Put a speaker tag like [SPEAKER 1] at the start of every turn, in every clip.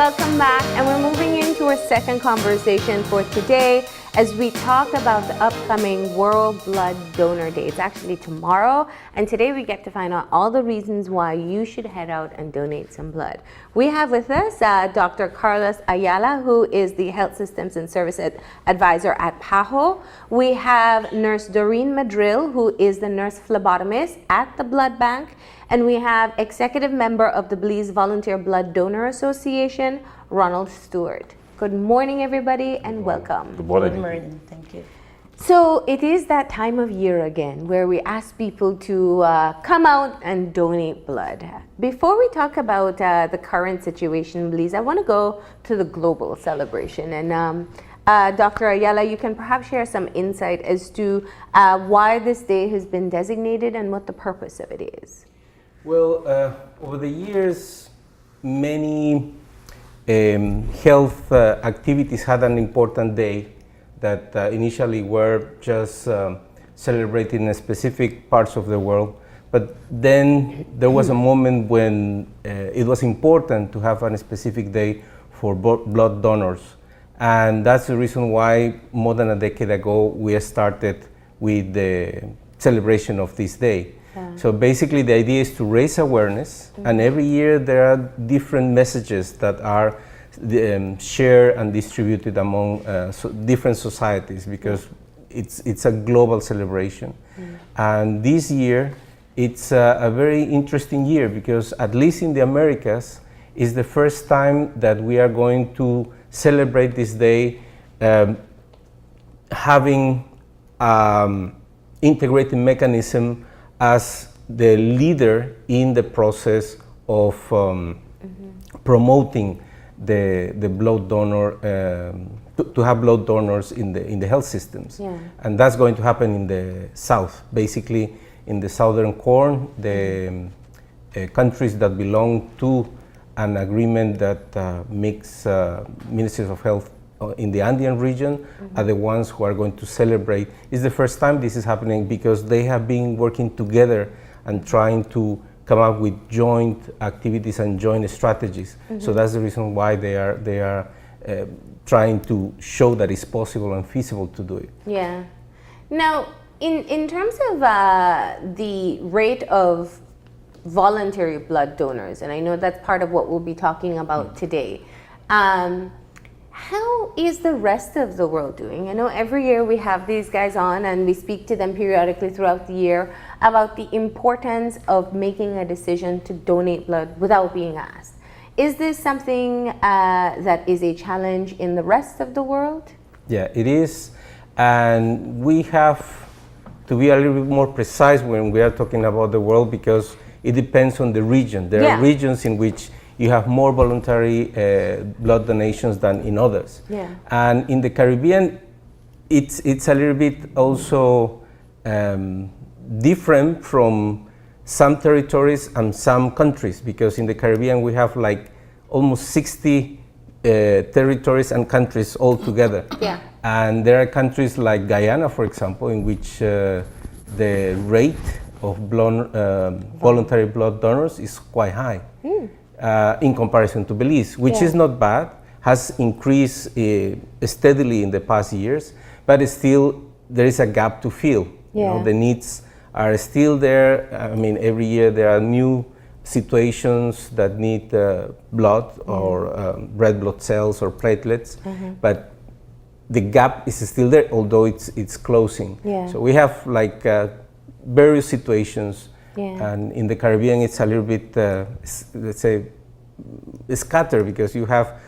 [SPEAKER 1] welcome back. And we're moving into our second conversation for today as we talk about the upcoming World Blood Donor Day. It's actually tomorrow, and today we get to find out all the reasons why you should head out and donate some blood. We have with us Dr. Carlos Ayala, who is the Health Systems and Services Advisor at PAHO. We have Nurse Doreen Madril, who is the nurse phlebotomist at the blood bank. And we have executive member of the Belize Volunteer Blood Donor Association, Ronald Stuart. Good morning, everybody, and welcome.
[SPEAKER 2] Good morning.
[SPEAKER 3] Good morning. Thank you.
[SPEAKER 1] So it is that time of year again where we ask people to come out and donate blood. Before we talk about the current situation in Belize, I want to go to the global celebration. And Dr. Ayala, you can perhaps share some insight as to why this day has been designated and what the purpose of it is.
[SPEAKER 2] Well, over the years, many health activities had an important day that initially were just celebrated in specific parts of the world. But then there was a moment when it was important to have a specific day for blood donors. And that's the reason why more than a decade ago we started with the celebration of this day. Yeah. So basically the idea is to raise awareness, and every year there are different messages that are shared and distributed among different societies, because it's a global celebration. And this year it's a very interesting year, because at least in the Americas is the first time that we are going to celebrate this day having integrated mechanism as the leader in the process of promoting the blood donor, to have blood donors in the health systems. Yeah. And that's going to happen in the south, basically in the southern core. The countries that belong to an agreement that makes ministries of health in the Andean region are the ones who are going to celebrate. It's the first time this is happening, because they have been working together and trying to come up with joint activities and joint strategies. So that's the reason why they are trying to show that it's possible and feasible to do it.
[SPEAKER 1] Yeah. Now, in terms of the rate of voluntary blood donors, and I know that's part of what we'll be talking about today, how is the rest of the world doing? I know every year we have these guys on and we speak to them periodically throughout the year about the importance of making a decision to donate blood without being asked. Is this something that is a challenge in the rest of the world?
[SPEAKER 2] Yeah, it is. And we have to be a little bit more precise when we are talking about the world, because it depends on the region. There are regions in which you have more voluntary blood donations than in others. Yeah. And in the Caribbean, it's a little bit also different from some territories and some countries, because in the Caribbean we have like almost 60 territories and countries all together. Yeah. And there are countries like Guyana, for example, in which the rate of voluntary blood donors is quite high. In comparison to Belize, which is not bad, has increased steadily in the past years, but still there is a gap to fill. You know, the needs are still there. I mean, every year there are new situations that need blood or red blood cells or platelets, but the gap is still there, although it's closing. So we have like various situations. And in the Caribbean, it's a little bit, let's say, scattered, because you have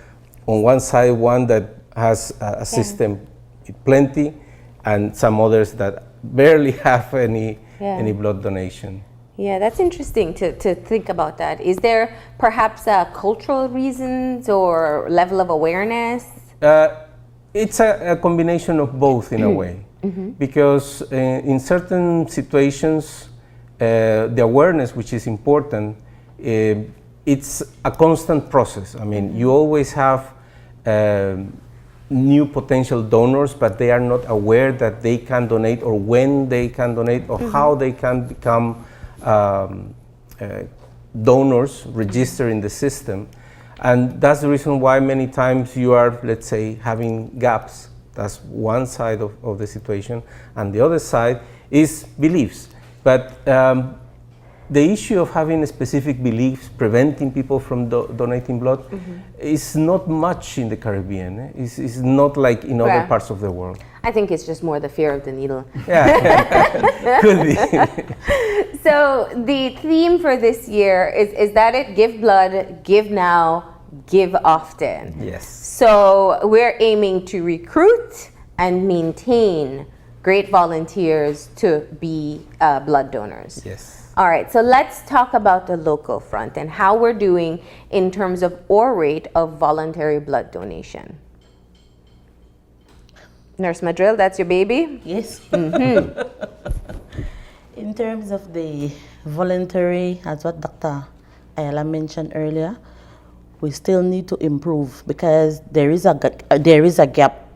[SPEAKER 2] on one side one that has a system with plenty, and some others that barely have any blood donation.
[SPEAKER 1] Yeah, that's interesting to think about that. Is there perhaps cultural reasons or level of awareness?
[SPEAKER 2] It's a combination of both in a way, because in certain situations, the awareness, which is important, it's a constant process. I mean, you always have new potential donors, but they are not aware that they can donate, or when they can donate, or how they can become donors registered in the system. And that's the reason why many times you are, let's say, having gaps. That's one side of the situation. And the other side is beliefs. But the issue of having specific beliefs preventing people from donating blood is not much in the Caribbean. It's not like in other parts of the world.
[SPEAKER 1] I think it's just more the fear of the needle.
[SPEAKER 2] Yeah, could be.
[SPEAKER 1] So the theme for this year is that it give blood, give now, give often.
[SPEAKER 2] Yes.
[SPEAKER 1] So we're aiming to recruit and maintain great volunteers to be blood donors.
[SPEAKER 2] Yes.
[SPEAKER 1] All right, so let's talk about the local front and how we're doing in terms of or rate of voluntary blood donation. Nurse Madril, that's your baby?
[SPEAKER 3] Yes. In terms of the voluntary, as what Dr. Ayala mentioned earlier, we still need to improve because there is a gap.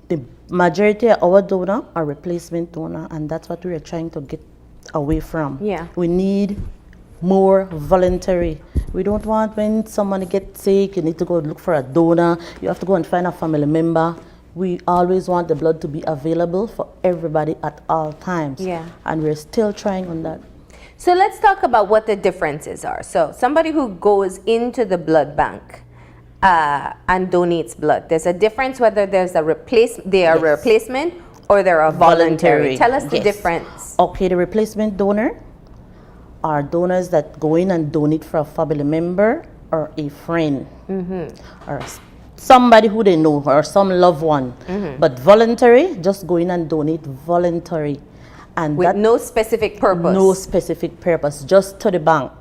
[SPEAKER 3] The majority of our donors are replacement donor, and that's what we are trying to get away from.
[SPEAKER 1] Yeah.
[SPEAKER 3] We need more voluntary. We don't want when someone gets sick, you need to go look for a donor, you have to go and find a family member. We always want the blood to be available for everybody at all times.
[SPEAKER 1] Yeah.
[SPEAKER 3] And we're still trying on that.
[SPEAKER 1] So let's talk about what the differences are. So somebody who goes into the blood bank and donates blood, there's a difference whether there's a replacement or they're a voluntary. Tell us the difference.
[SPEAKER 3] Okay, the replacement donor are donors that go in and donate for a family member or a friend or somebody who they know or some loved one. But voluntary, just go in and donate voluntary. And
[SPEAKER 1] with no specific purpose.
[SPEAKER 3] No specific purpose, just to the bank.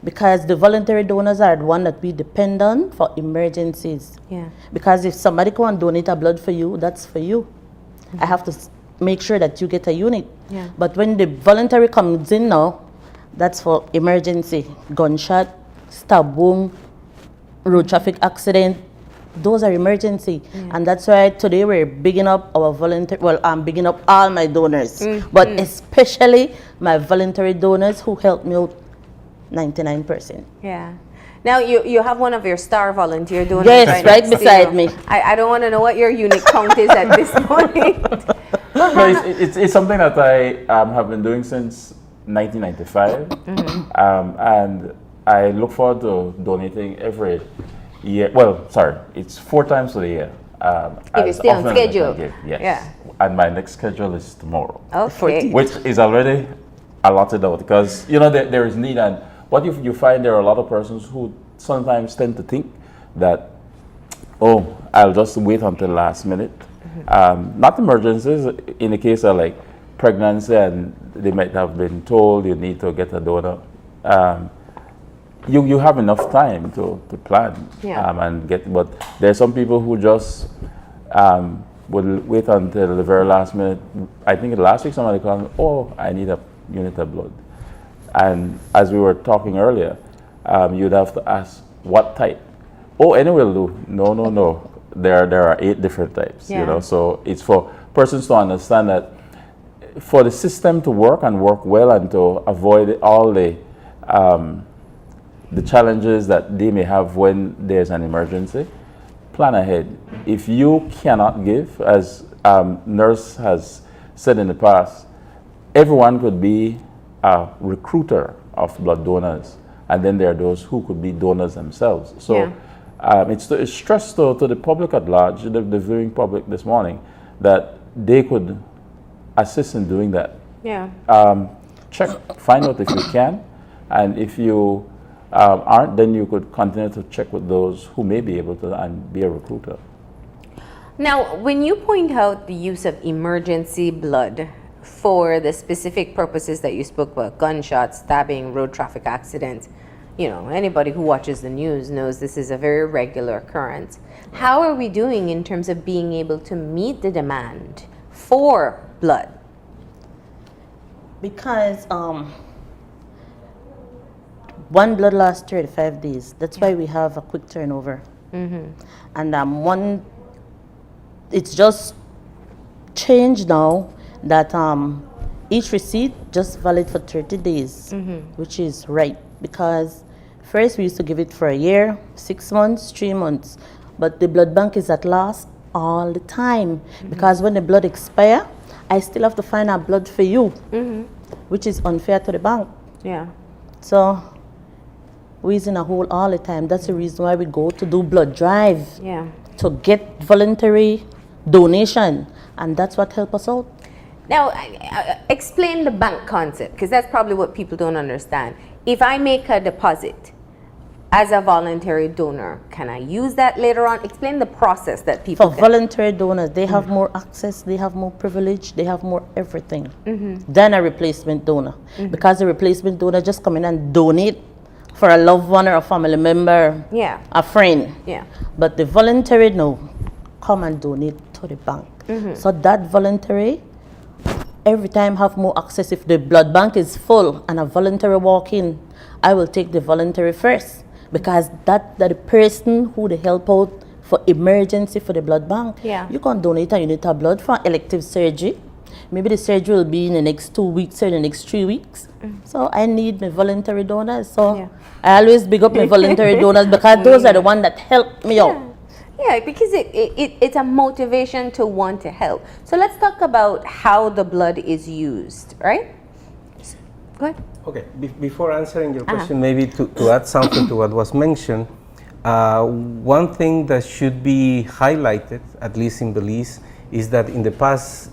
[SPEAKER 3] Because the voluntary donors are the one that we depend on for emergencies.
[SPEAKER 1] Yeah.
[SPEAKER 3] Because if somebody come and donate a blood for you, that's for you. I have to make sure that you get a unit.
[SPEAKER 1] Yeah.
[SPEAKER 3] But when the voluntary comes in now, that's for emergency. Gunshot, stab wound, road traffic accident, those are emergency. And that's why today we're bigging up our voluntary, well, I'm bigging up all my donors, but especially my voluntary donors who help me out 99%.
[SPEAKER 1] Yeah. Now you have one of your star volunteer donors.
[SPEAKER 3] Yes, right beside me.
[SPEAKER 1] I don't want to know what your unit count is at this point.
[SPEAKER 4] No, it's something that I have been doing since 1995, and I look forward to donating every year. Well, sorry, it's 4 times a year.
[SPEAKER 1] If you stay on schedule.
[SPEAKER 4] Yes.
[SPEAKER 1] Yeah.
[SPEAKER 4] And my next schedule is tomorrow.
[SPEAKER 1] Okay.
[SPEAKER 4] Which is already allotted out because there is need. And what you find, there are a lot of persons who sometimes tend to think that, oh, I'll just wait until last minute. Not emergencies. In the case of like pregnancy, and they might have been told you need to get a donor. You have enough time to plan and get. But there's some people who just will wait until the very last minute. I think last week somebody called me, oh, I need a unit of blood. And as we were talking earlier, you'd have to ask what type. Oh, any will do. No. There are 8 different types.
[SPEAKER 1] Yeah.
[SPEAKER 4] You know, so it's for persons to understand that for the system to work and work well and to avoid all the challenges that they may have when there's an emergency, plan ahead. If you cannot give, as Nurse has said in the past, everyone could be a recruiter of blood donors, and then there are those who could be donors themselves. So it's stressed to the public at large, the viewing public this morning, that they could assist in doing that.
[SPEAKER 1] Yeah.
[SPEAKER 4] Find out if you can, and if you aren't, then you could continue to check with those who may be able to and be a recruiter.
[SPEAKER 1] Now, when you point out the use of emergency blood for the specific purposes that you spoke about, gunshots, stabbing, road traffic accidents, you know, anybody who watches the news knows this is a very regular occurrence. How are we doing in terms of being able to meet the demand for blood?
[SPEAKER 3] Because one blood lasts 35 days. That's why we have a quick turnover. And it's just changed now that each receipt just valid for 30 days, which is right, because First, we used to give it for a year, 6 months, 3 months. But the blood bank is at last all the time. Because when the blood expire, I still have to find out blood for you, which is unfair to the bank.
[SPEAKER 1] Yeah.
[SPEAKER 3] So we're in a hole all the time. That's the reason why we go to do blood drive,
[SPEAKER 1] Yeah.
[SPEAKER 3] to get voluntary donation. And that's what helps us out.
[SPEAKER 1] Now, explain the bank concept, because that's probably what people don't understand. If I make a deposit as a voluntary donor, can I use that later on? Explain the process that people
[SPEAKER 3] For voluntary donors, they have more access, they have more privilege, they have more everything than a replacement donor. Because the replacement donor just come in and donate for a loved one or a family member,
[SPEAKER 1] Yeah.
[SPEAKER 3] a friend.
[SPEAKER 1] Yeah.
[SPEAKER 3] But the voluntary, no, come and donate to the bank. So that voluntary, every time have more access. If the blood bank is full and a voluntary walk in, I will take the voluntary first. Because that the person who they help out for emergency for the blood bank,
[SPEAKER 1] Yeah.
[SPEAKER 3] you can donate a unit of blood for elective surgery. Maybe the surgery will be in the next 2 weeks or the next 3 weeks. So I need my voluntary donors. So
[SPEAKER 1] Yeah.
[SPEAKER 3] I always big up my voluntary donors because those are the ones that help me out.
[SPEAKER 1] Yeah, because it's a motivation to want to help. So let's talk about how the blood is used, right? Go ahead.
[SPEAKER 2] Okay, before answering your question, maybe to add something to what was mentioned, one thing that should be highlighted, at least in Belize, is that in the past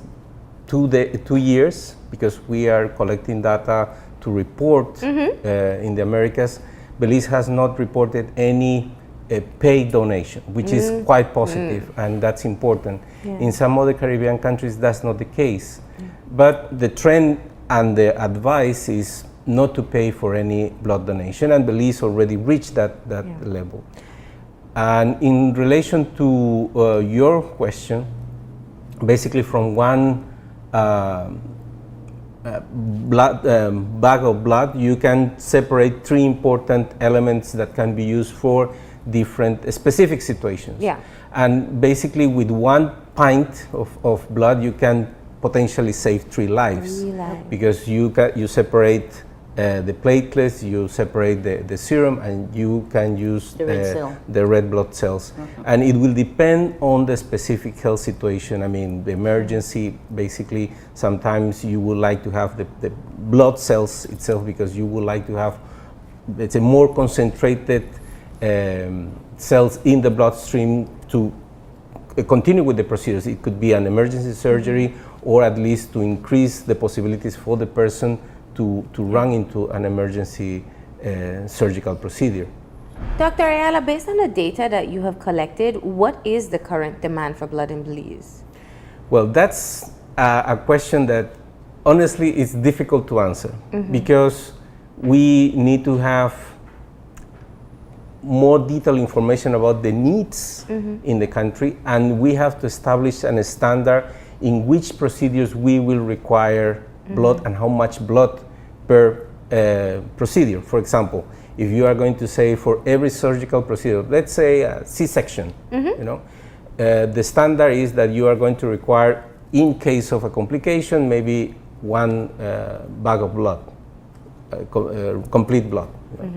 [SPEAKER 2] 2 years, because we are collecting data to report in the Americas, Belize has not reported any paid donation, which is quite positive, and that's important. In some other Caribbean countries, that's not the case. But the trend and the advice is not to pay for any blood donation, and Belize already reached that level. And in relation to your question, basically from one bag of blood, you can separate 3 important elements that can be used for different specific situations.
[SPEAKER 1] Yeah.
[SPEAKER 2] And basically with 1 pint of blood, you can potentially save 3 lives.
[SPEAKER 1] 3 lives.
[SPEAKER 2] Because you separate the platelets, you separate the serum, and you can use the red blood cells. And it will depend on the specific health situation. I mean, the emergency, basically, sometimes you would like to have the blood cells itself because you would like to have, let's say, more concentrated cells in the bloodstream to continue with the procedures. It could be an emergency surgery, or at least to increase the possibilities for the person to run into an emergency surgical procedure.
[SPEAKER 1] Dr. Ayala, based on the data that you have collected, what is the current demand for blood in Belize?
[SPEAKER 2] Well, that's a question that honestly is difficult to answer because we need to have more detailed information about the needs in the country, and we have to establish a standard in which procedures we will require blood and how much blood per procedure. For example, if you are going to say for every surgical procedure, let's say a C-section, you know, the standard is that you are going to require, in case of a complication, maybe 1 bag of blood, complete blood. You know?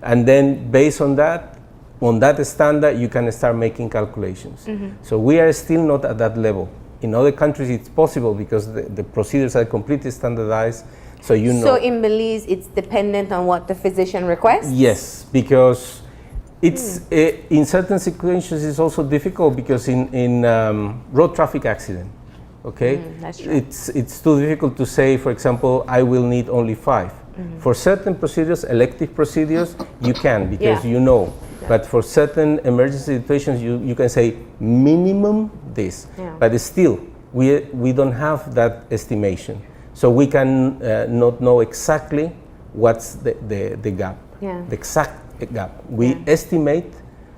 [SPEAKER 2] And then based on that standard, you can start making calculations. So we are still not at that level. In other countries, it's possible because the procedures are completely standardized. So you know.
[SPEAKER 1] So in Belize, it's dependent on what the physician requests?
[SPEAKER 2] Yes, because it's in certain situations it's also difficult because in road traffic accident, okay,
[SPEAKER 1] that's true.
[SPEAKER 2] it's too difficult to say, for example, I will need only 5. For certain procedures, elective procedures, you can because you know. But for certain emergency situations, you can say minimum this. But still, we don't have that estimation. So we can not know exactly what's the gap, the exact gap. We estimate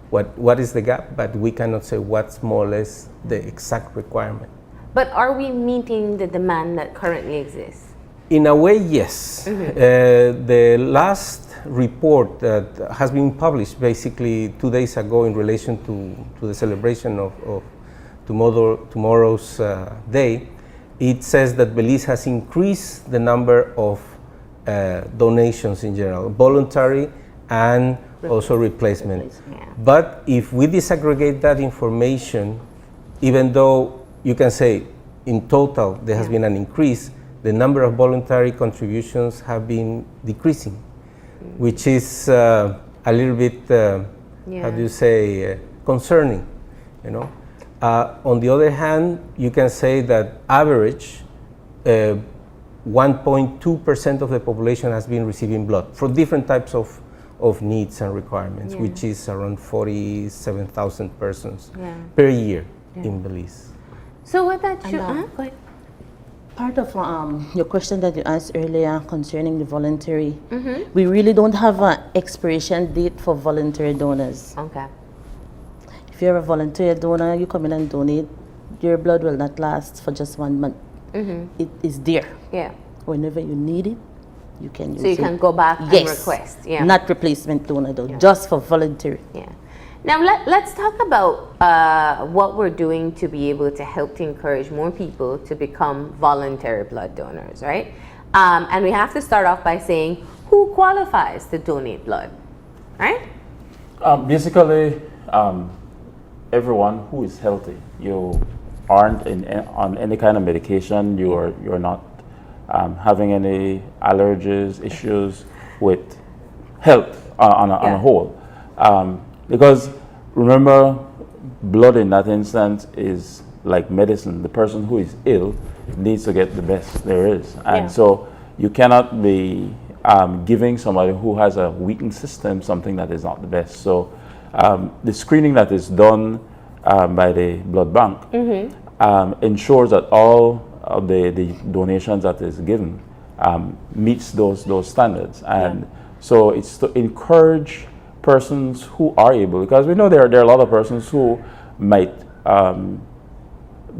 [SPEAKER 2] what is the gap, but we cannot say what's more or less the exact requirement.
[SPEAKER 1] But are we meeting the demand that currently exists?
[SPEAKER 2] In a way, yes. The last report that has been published basically 2 days ago in relation to the celebration of tomorrow's day, it says that Belize has increased the number of donations in general, voluntary and also replacement.
[SPEAKER 1] Yeah.
[SPEAKER 2] But if we disaggregate that information, even though you can say in total there has been an increase, the number of voluntary contributions have been decreasing, which is a little bit, how do you say, concerning, you know. On the other hand, you can say that average 1.2% of the population has been receiving blood for different types of needs and requirements, which is around 47,000 persons per year in Belize.
[SPEAKER 1] So what that should,
[SPEAKER 3] And,
[SPEAKER 1] go ahead.
[SPEAKER 3] Part of your question that you asked earlier concerning the voluntary, we really don't have an expiration date for voluntary donors.
[SPEAKER 1] Okay.
[SPEAKER 3] If you're a voluntary donor, you come in and donate, your blood will not last for just 1 month. It is there.
[SPEAKER 1] Yeah.
[SPEAKER 3] Whenever you need it, you can use it.
[SPEAKER 1] So you can go back and request. Yeah.
[SPEAKER 3] Not replacement donor though, just for voluntary.
[SPEAKER 1] Yeah. Now let's talk about what we're doing to be able to help to encourage more people to become voluntary blood donors, right? And we have to start off by saying who qualifies to donate blood, right?
[SPEAKER 4] Basically, everyone who is healthy. You aren't on any kind of medication. You're not having any allergies, issues with health on a whole. Because remember, blood in that instance is like medicine. The person who is ill needs to get the best there is. And so you cannot be giving somebody who has a weakened system something that is not the best. So the screening that is done by the blood bank ensures that all of the donations that is given meets those standards. And so it's to encourage persons who are able, because we know there are a lot of persons who might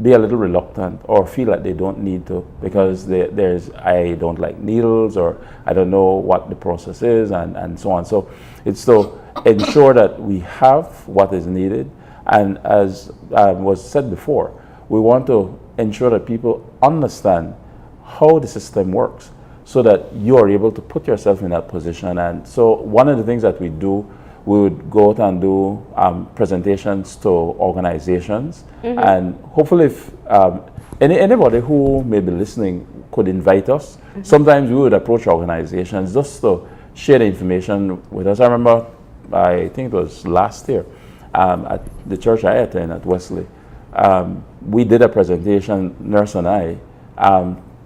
[SPEAKER 4] be a little reluctant or feel like they don't need to because I don't like needles, or I don't know what the process is, and so on. So it's to ensure that we have what is needed, and as was said before, we want to ensure that people understand how the system works, so that you are able to put yourself in that position. And so one of the things that we do, we would go out and do presentations to organizations, and hopefully if anybody who may be listening could invite us. Sometimes we would approach organizations just to share the information with us. I remember, I think it was last year, at the church I attend at Wesley, we did a presentation, Nurse and I,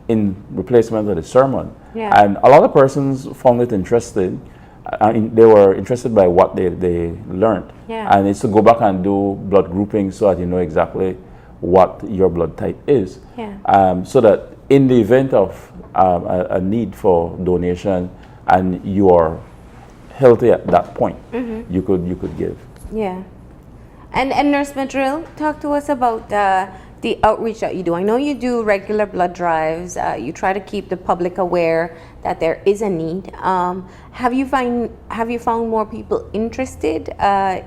[SPEAKER 4] in replacement of the sermon. And a lot of persons found it interesting. They were interested by what they learned. And it's to go back and do blood grouping so that you know exactly what your blood type is. So that in the event of a need for donation and you are healthy at that point, you could give.
[SPEAKER 1] Yeah. And Nurse Madril, talk to us about the outreach that you do. I know you do regular blood drives. You try to keep the public aware that there is a need. Have you found more people interested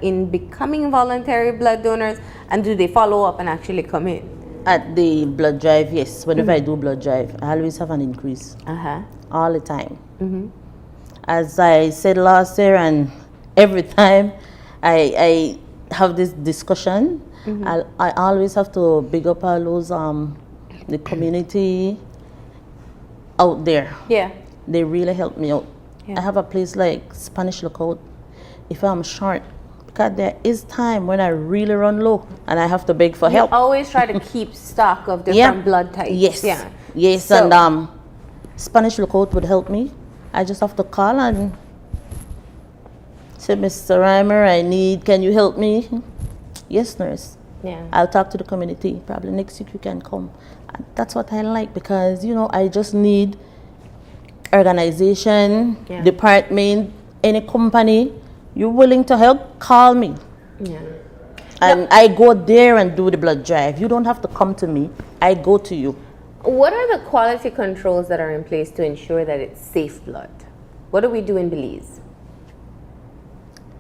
[SPEAKER 1] in becoming voluntary blood donors, and do they follow up and actually come in?
[SPEAKER 3] At the blood drive, yes. Whenever I do blood drive, I always have an increase. All the time. As I said last year, and every time I have this discussion, I always have to big up all those the community out there. They really help me out. I have a place like Spanish Lookout. If I'm short, because there is time when I really run low and I have to beg for help.
[SPEAKER 1] You always try to keep stock of different blood types.
[SPEAKER 3] Yes. So, and Spanish Lookout would help me. I just have to call and say, Mr. Reimer, can you help me? Yes, nurse. I'll talk to the community. Probably next week you can come. And that's what I like, because, I just need organization, department, any company. You're willing to help, call me. And I go there and do the blood drive. You don't have to come to me. I go to you.
[SPEAKER 1] What are the quality controls that are in place to ensure that it's safe blood? What do we do in Belize?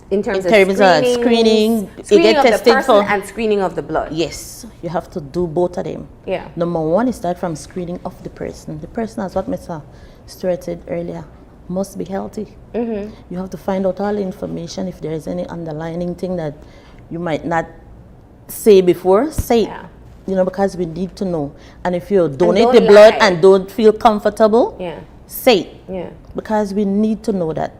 [SPEAKER 1] In terms of screening
[SPEAKER 3] you get
[SPEAKER 1] of the
[SPEAKER 3] tested
[SPEAKER 1] person and screening of the blood.
[SPEAKER 3] Yes, you have to do both of them. Number one is start from screening of the person. The person, as what Mr. Stuart said earlier, must be healthy. You have to find out all the information. If there is any underlying thing that you might not say before, say it. You know, because we need to know. And if you donate the blood and don't feel comfortable, say it. Because we need to know that.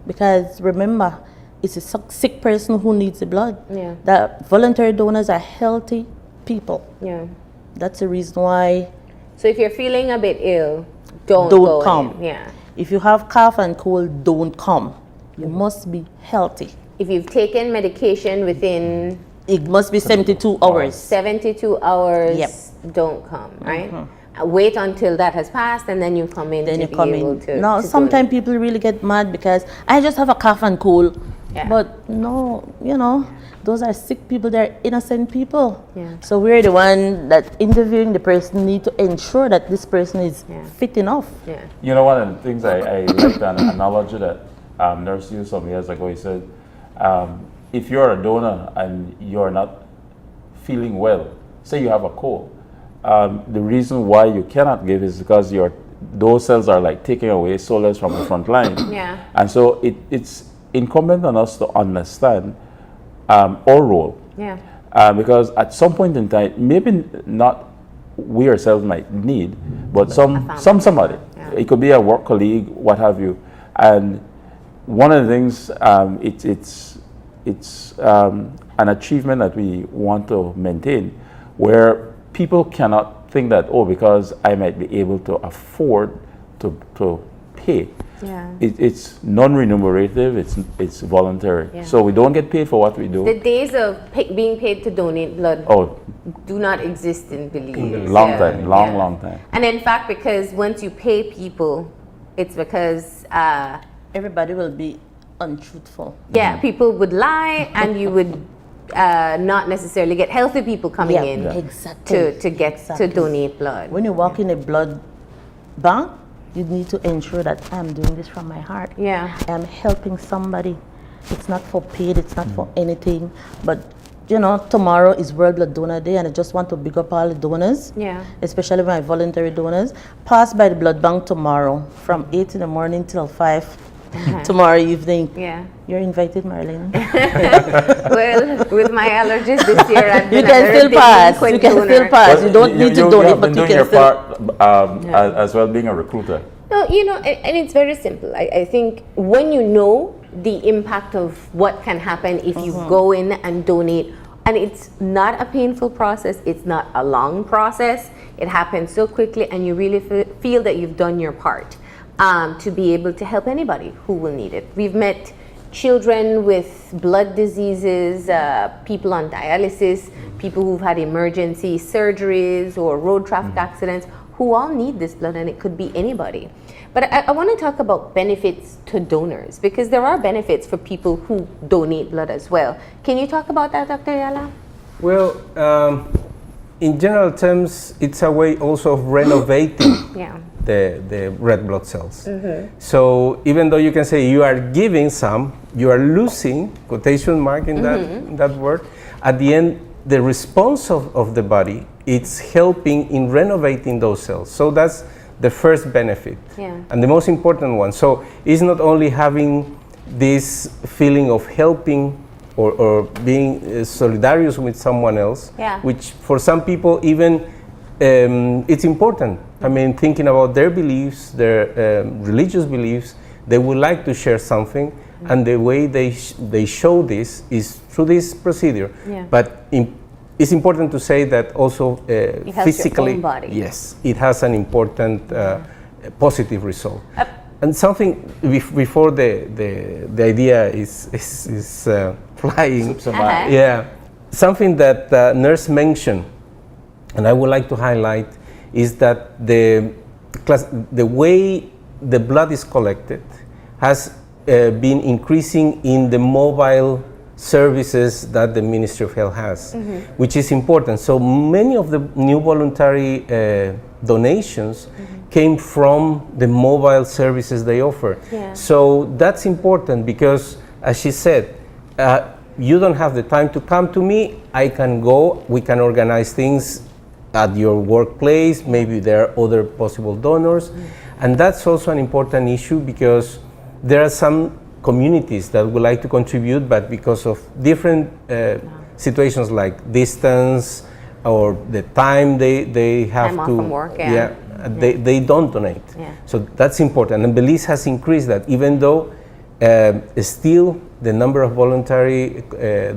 [SPEAKER 3] Because remember, it's a sick person who needs the blood. The voluntary donors are healthy people. That's the reason why.
[SPEAKER 1] So if you're feeling a bit ill, don't
[SPEAKER 3] come.
[SPEAKER 1] in.
[SPEAKER 3] If you have cough and cold, don't come. You must be healthy.
[SPEAKER 1] If you've taken medication within,
[SPEAKER 3] it must be 72 hours.
[SPEAKER 1] 72 hours, don't come, right? Wait until that has passed and then you come in
[SPEAKER 3] then
[SPEAKER 1] to
[SPEAKER 3] you
[SPEAKER 1] be
[SPEAKER 3] come
[SPEAKER 1] able
[SPEAKER 3] in.
[SPEAKER 1] to.
[SPEAKER 3] No, sometimes people really get mad because I just have a cough and cold. But no, you know, those are sick people, they're innocent people. So we're the one that interviewing the person need to ensure that this person is fit enough.
[SPEAKER 4] You know, one of the things I like an analogy that nurse used some years ago. He said, if you're a donor and you're not feeling well, say you have a cold, the reason why you cannot give is because those cells are like taking away soldiers from the front line. And so it's incumbent on us to understand our role. Because at some point in time, maybe not we ourselves might need, but somebody. It could be a work colleague, what have you. And one of the things, it's an achievement that we want to maintain, where people cannot think that, oh, because I might be able to afford to pay. It's non-remunerative, it's voluntary. So we don't get paid for what we do.
[SPEAKER 1] The days of being paid to donate blood do not exist in Belize.
[SPEAKER 4] Long time.
[SPEAKER 1] And in fact, because once you pay people, it's because
[SPEAKER 3] everybody will be untruthful.
[SPEAKER 1] People would lie and you would not necessarily get healthy people coming in to donate blood.
[SPEAKER 3] When you walk in a blood bank, you need to ensure that I'm doing this from my heart. I'm helping somebody. It's not for paid, it's not for anything. But you know, tomorrow is World Blood Donor Day, and I just want to big up all the donors, especially my voluntary donors. Pass by the blood bank tomorrow from 8 in the morning till 5 tomorrow evening. You're invited, Marilyn.
[SPEAKER 1] Well, with my allergies this year,
[SPEAKER 3] you can still pass. You can still pass. You don't need to donate, but you can still.
[SPEAKER 4] As well, being a recruiter.
[SPEAKER 1] No, you know, and it's very simple. I think when you know the impact of what can happen if you go in and donate, and it's not a painful process, it's not a long process, it happens so quickly, and you really feel that you've done your part to be able to help anybody who will need it. We've met children with blood diseases, people on dialysis, people who've had emergency surgeries or road traffic accidents, who all need this blood, and it could be anybody. But I want to talk about benefits to donors, because there are benefits for people who donate blood as well. Can you talk about that, Dr. Ayala?
[SPEAKER 2] Well, in general terms, it's a way also of renovating the red blood cells. So even though you can say you are giving some, you are losing, quotation mark in that word, at the end, the response of the body, it's helping in renovating those cells. So that's the first benefit and the most important one. So it's not only having this feeling of helping or being solidarious with someone else, which for some people even it's important. I mean, thinking about their beliefs, their religious beliefs, they would like to share something, and the way they show this is through this procedure. But it's important to say that also physically,
[SPEAKER 1] your own body.
[SPEAKER 2] Yes, it has an important positive result. And something before the idea is flying. Something that nurse mentioned, and I would like to highlight, is that the way the blood is collected has been increasing in the mobile services that the Ministry of Health has, which is important. So many of the new voluntary donations came from the mobile services they offer. So that's important because, as she said, you don't have the time to come to me, I can go, we can organize things at your workplace, maybe there are other possible donors. And that's also an important issue because there are some communities that would like to contribute, but because of different situations like distance or the time they have
[SPEAKER 1] Time off
[SPEAKER 2] to
[SPEAKER 1] from work,
[SPEAKER 2] they don't donate.
[SPEAKER 1] Yeah.
[SPEAKER 2] So that's important. And Belize has increased that, even though still the number of voluntary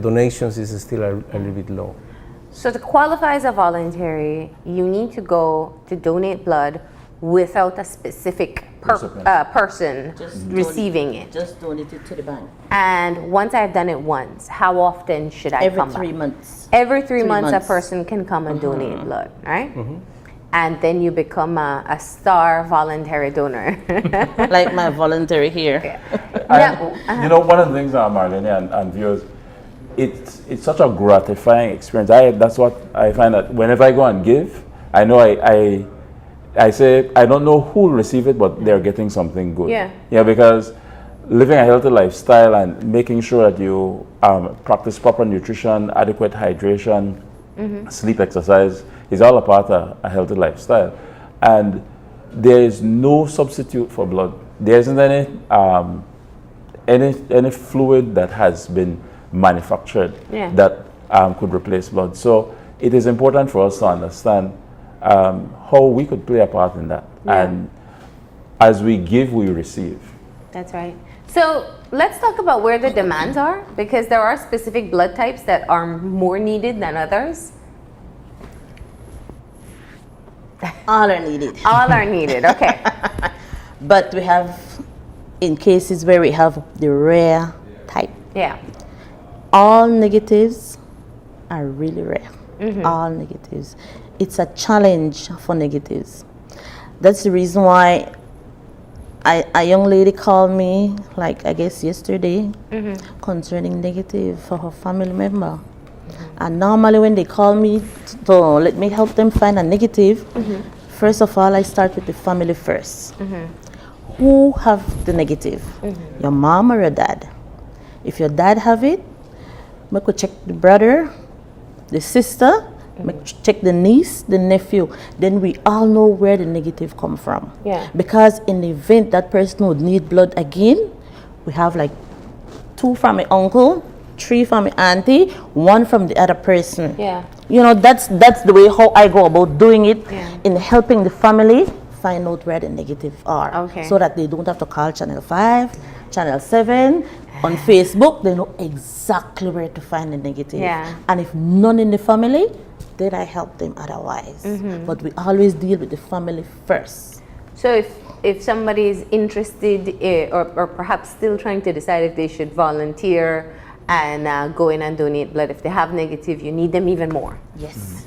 [SPEAKER 2] donations is still a little bit low.
[SPEAKER 1] So to qualify as a voluntary, you need to go to donate blood without a specific person receiving it.
[SPEAKER 3] Just donate it to the bank.
[SPEAKER 1] And once I've done it once, how often should I come
[SPEAKER 3] Every 3
[SPEAKER 1] back?
[SPEAKER 3] months.
[SPEAKER 1] Every 3 months,
[SPEAKER 3] months.
[SPEAKER 1] a person can come and donate blood, right? And then you become a star voluntary donor.
[SPEAKER 3] Like my voluntary here.
[SPEAKER 4] And, you know, one of the things, Marlene and viewers, it's such a gratifying experience. That's what I find, that whenever I go and give, I know I say, I don't know who will receive it, but they're getting something good. Yeah, because living a healthy lifestyle and making sure that you practice proper nutrition, adequate hydration, sleep, exercise is all a part of a healthy lifestyle. And there is no substitute for blood. There isn't any fluid that has been manufactured that could replace blood. So it is important for us to understand how we could play a part in that. And as we give, we receive.
[SPEAKER 1] That's right. So let's talk about where the demands are, because there are specific blood types that are more needed than others.
[SPEAKER 3] All are needed.
[SPEAKER 1] All are needed, okay.
[SPEAKER 3] But we have, in cases where we have the rare type,
[SPEAKER 1] Yeah.
[SPEAKER 3] all negatives are really rare. All negatives. It's a challenge for negatives. That's the reason why a young lady called me, like I guess yesterday, concerning negative for her family member. And normally when they call me to let me help them find a negative, first of all I start with the family first. Who have the negative? Your mom or your dad? If your dad have it, I could check the brother, the sister, check the niece, the nephew. Then we all know where the negative come from.
[SPEAKER 1] Yeah.
[SPEAKER 3] Because in the event that person would need blood again, we have like 2 from my uncle, 3 from my auntie, 1 from the other person.
[SPEAKER 1] Yeah.
[SPEAKER 3] You know, that's the way how I go about doing it,
[SPEAKER 1] Yeah.
[SPEAKER 3] in helping the family find out where the negative are.
[SPEAKER 1] Okay.
[SPEAKER 3] So that they don't have to call Channel 5, Channel 7, on Facebook. They know exactly where to find the negative.
[SPEAKER 1] Yeah.
[SPEAKER 3] And if none in the family, then I help them otherwise. But we always deal with the family first.
[SPEAKER 1] So if somebody is interested or perhaps still trying to decide if they should volunteer and go in and donate blood, if they have negative, you need them even more.
[SPEAKER 3] Yes.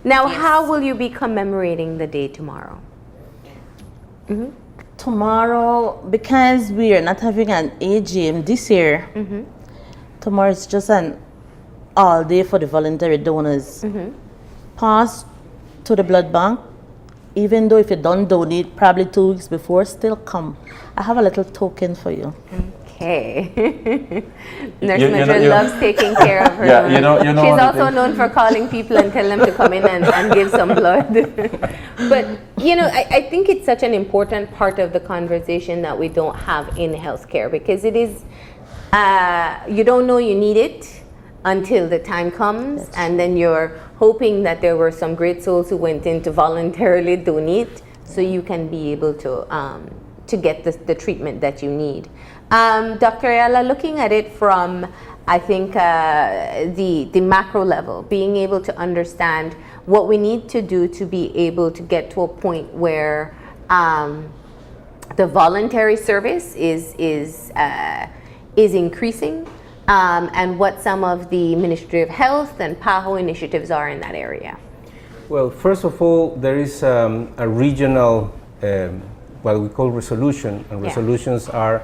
[SPEAKER 1] Now, how will you be commemorating the day tomorrow?
[SPEAKER 3] Tomorrow, because we are not having an AGM this year, tomorrow is just an all day for the voluntary donors. Pass to the blood bank. Even though if you don't donate, probably 2 weeks before, still come. I have a little token for you.
[SPEAKER 1] Okay. Nurse Madril loves taking care of her. She's also known for calling people and telling them to come in and give some blood. But, I think it's such an important part of the conversation that we don't have in healthcare, because it is, you don't know you need it until the time comes, and then you're hoping that there were some great souls who went in to voluntarily donate so you can be able to get the treatment that you need. Dr. Ayala, looking at it from, I think, the macro level, being able to understand what we need to do to be able to get to a point where the voluntary service is increasing, and what some of the Ministry of Health and PAHO initiatives are in that area.
[SPEAKER 2] Well, first of all, there is a regional, what we call resolution, and resolutions are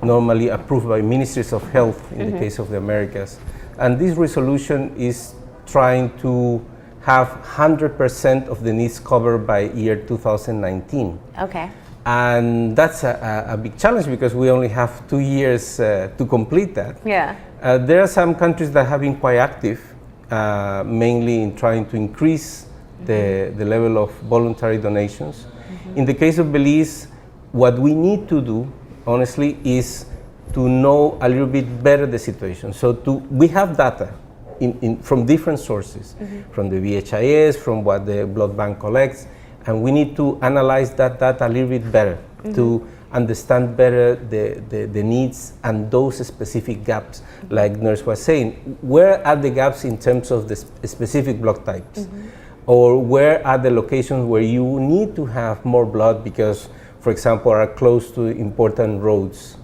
[SPEAKER 2] normally approved by ministries of health in the case of the Americas. And this resolution is trying to have 100% of the needs covered by year 2019.
[SPEAKER 1] Okay.
[SPEAKER 2] And that's a big challenge because we only have 2 years to complete that.
[SPEAKER 1] Yeah.
[SPEAKER 2] There are some countries that have been quite active, mainly in trying to increase the level of voluntary donations. In the case of Belize, what we need to do, honestly, is to know a little bit better the situation. So we have data from different sources, from the VHIS, from what the blood bank collects, and we need to analyze that data a little bit better to understand better the needs and those specific gaps, like Nurse was saying. Where are the gaps in terms of the specific blood types? Or where are the locations where you need to have more blood because, for example, are close to important roads?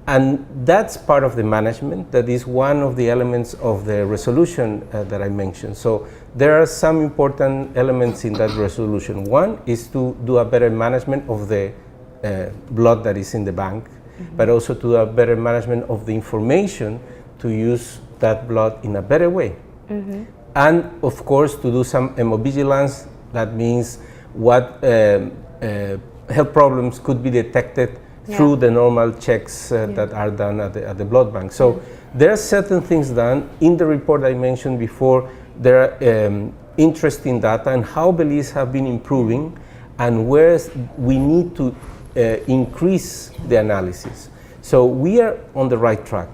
[SPEAKER 2] And that's part of the management. That is one of the elements of the resolution that I mentioned. So there are some important elements in that resolution. One is to do a better management of the blood that is in the bank, but also to do a better management of the information to use that blood in a better way. And of course, to do some hemovigilance. That means what health problems could be detected through the normal checks that are done at the blood bank. So there are certain things done. In the report I mentioned before, there are interesting data and how Belize have been improving and where we need to increase the analysis. So we are on the right track.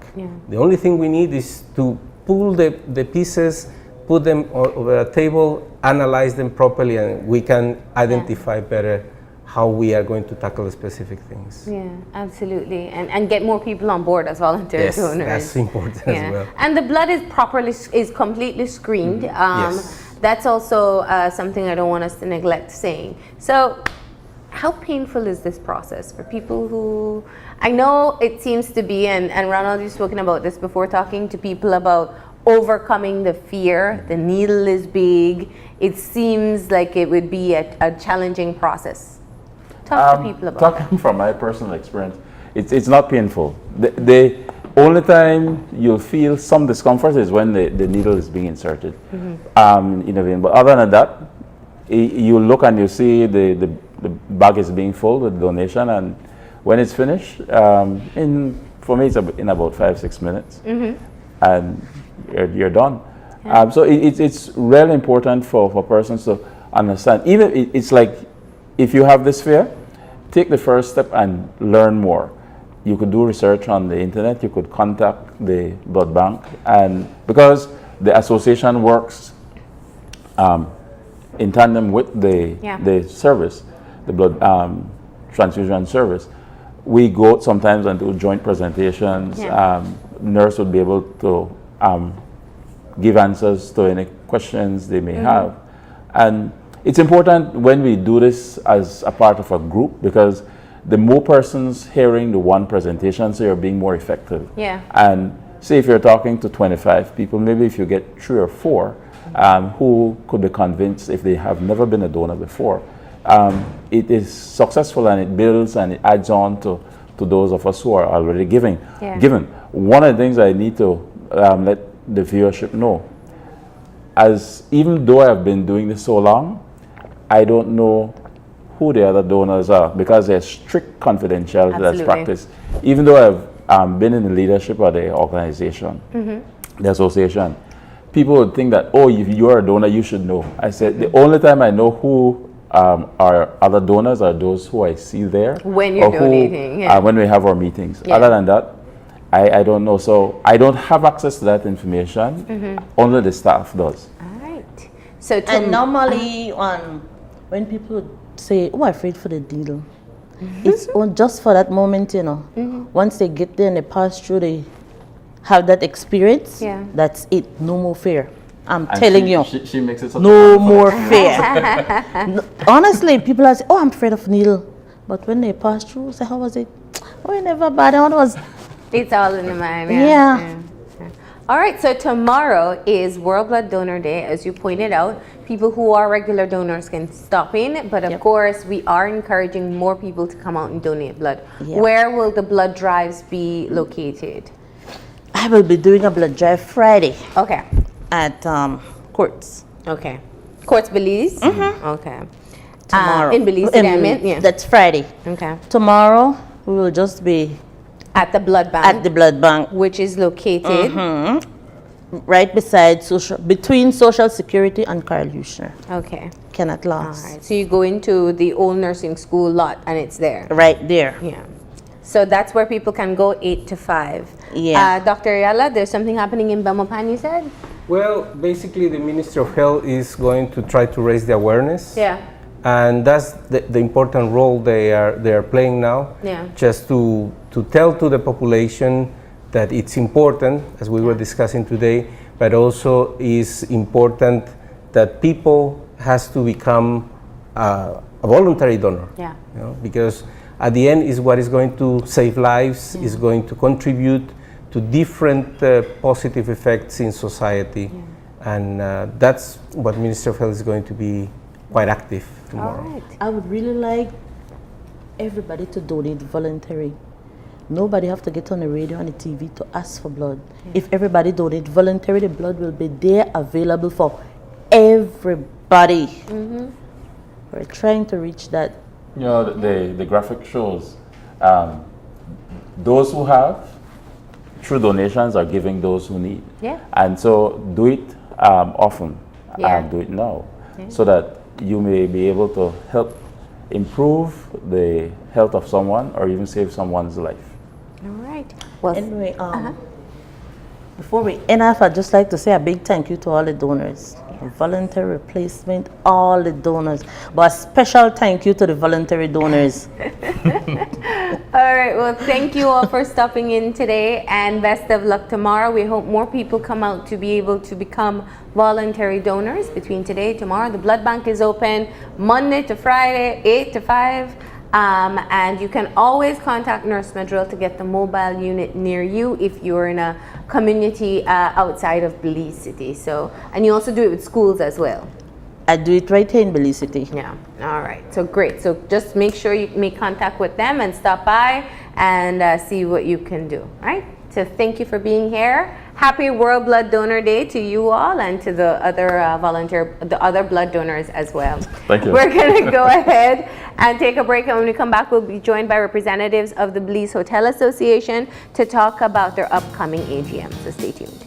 [SPEAKER 2] The only thing we need is to pull the pieces, put them over a table, analyze them properly, and we can identify better how we are going to tackle specific things.
[SPEAKER 1] Yeah, absolutely. And get more people on board as volunteer donors.
[SPEAKER 2] Yes, that's important as well.
[SPEAKER 1] And the blood is completely screened. That's also something I don't want us to neglect saying. So how painful is this process for people who, I know it seems to be, and Ronald, you've spoken about this before, talking to people about overcoming the fear. The needle is big. It seems like it would be a challenging process. Talk to people about
[SPEAKER 4] talking from my personal experience, it's not painful. The only time you'll feel some discomfort is when the needle is being inserted in a vein. But other than that, you look and you see the bag is being filled with donation, and when it's finished, for me it's in about 5-6 minutes, and you're done. So it's really important for persons to understand. Even it's like, if you have this fear, take the first step and learn more. You could do research on the internet, you could contact the blood bank, and because the association works in tandem with the service, the blood transfusion service, we go sometimes and do joint presentations. Nurse would be able to give answers to any questions they may have. And it's important when we do this as a part of a group, because the more persons hearing the one presentation, so you're being more effective. And say if you're talking to 25 people, maybe if you get 3 or 4 who could be convinced if they have never been a donor before, it is successful, and it builds and it adds on to those of us who are already given. One of the things I need to let the viewership know, as even though I've been doing this so long, I don't know who the other donors are, because there's strict confidentiality that's practiced. Even though I've been in the leadership of the organization, the association, people would think that, oh, if you're a donor, you should know. I said, the only time I know who are other donors are those who I see there.
[SPEAKER 1] When you're donating.
[SPEAKER 4] When we have our meetings. Other than that, I don't know. So I don't have access to that information. Only the staff does.
[SPEAKER 1] All right. So
[SPEAKER 3] and normally when people say, oh, I'm afraid for the needle, it's just for that moment, you know. Once they get there and they pass through, they have that experience. That's it. No more fear. I'm telling you.
[SPEAKER 4] She makes it
[SPEAKER 3] no more fear. Honestly, people are saying, oh, I'm afraid of needle. But when they pass through, say, how was it? Oh, it never bad. It was.
[SPEAKER 1] It's all in the mind. All right, so tomorrow is World Blood Donor Day. As you pointed out, people who are regular donors can stop in, but of course, we are encouraging more people to come out and donate blood. Where will the blood drives be located?
[SPEAKER 3] I will be doing a blood drive Friday.
[SPEAKER 1] Okay.
[SPEAKER 3] At Courts.
[SPEAKER 1] Okay. Courts Belize? Okay.
[SPEAKER 3] Tomorrow.
[SPEAKER 1] In Belize,
[SPEAKER 3] that's Friday.
[SPEAKER 1] Okay.
[SPEAKER 3] Tomorrow, we will just be
[SPEAKER 1] at the blood bank.
[SPEAKER 3] At the blood bank.
[SPEAKER 1] Which is located
[SPEAKER 3] right beside between Social Security and Carl Huchner.
[SPEAKER 1] Okay.
[SPEAKER 3] Cannot
[SPEAKER 1] All
[SPEAKER 3] last.
[SPEAKER 1] right. So you go into the old nursing school lot and it's there.
[SPEAKER 3] Right there.
[SPEAKER 1] Yeah. So that's where people can go 8 to 5.
[SPEAKER 3] Yeah.
[SPEAKER 1] Dr. Ayala, there's something happening in Belmopan, you said?
[SPEAKER 2] Well, basically, the Ministry of Health is going to try to raise the awareness.
[SPEAKER 1] Yeah.
[SPEAKER 2] And that's the important role they are playing now.
[SPEAKER 1] Yeah.
[SPEAKER 2] Just to tell to the population that it's important, as we were discussing today, but also is important that people has to become a voluntary donor.
[SPEAKER 1] Yeah.
[SPEAKER 2] You know, because at the end is what is going to save lives, is going to contribute to different positive effects in society. And that's what Ministry of Health is going to be quite active tomorrow.
[SPEAKER 1] All right.
[SPEAKER 3] I would really like everybody to donate voluntary. Nobody have to get on the radio and the TV to ask for blood. If everybody donate voluntary, the blood will be there available for everybody. We're trying to reach that.
[SPEAKER 4] You know, the graphic shows those who have, through donations, are giving those who need.
[SPEAKER 1] Yeah.
[SPEAKER 4] And so do it often
[SPEAKER 1] Yeah.
[SPEAKER 4] and do it now, so that you may be able to help improve the health of someone or even save someone's life.
[SPEAKER 1] All right. Well,
[SPEAKER 3] Anyway, before we end off, I'd just like to say a big thank you to all the donors. Voluntary replacement, all the donors. But a special thank you to the voluntary donors.
[SPEAKER 1] all right. Well, thank you all for stopping in today and best of luck tomorrow. We hope more people come out to be able to become voluntary donors between today and tomorrow. The blood bank is open Monday to Friday, 8 to 5. And you can always contact Nurse Madril to get the mobile unit near you if you're in a community outside of Belize City. So, and you also do it with schools as well.
[SPEAKER 3] I do it right here in Belize City.
[SPEAKER 1] Yeah. All right. So great. So just make sure you make contact with them and stop by and see what you can do. All right. So thank you for being here. Happy World Blood Donor Day to you all and to the other blood donors as well.
[SPEAKER 4] Thank you.
[SPEAKER 1] We're going to go ahead and take a break, and when we come back, we'll be joined by representatives of the Belize Hotel Association to talk about their upcoming AGM. So stay tuned.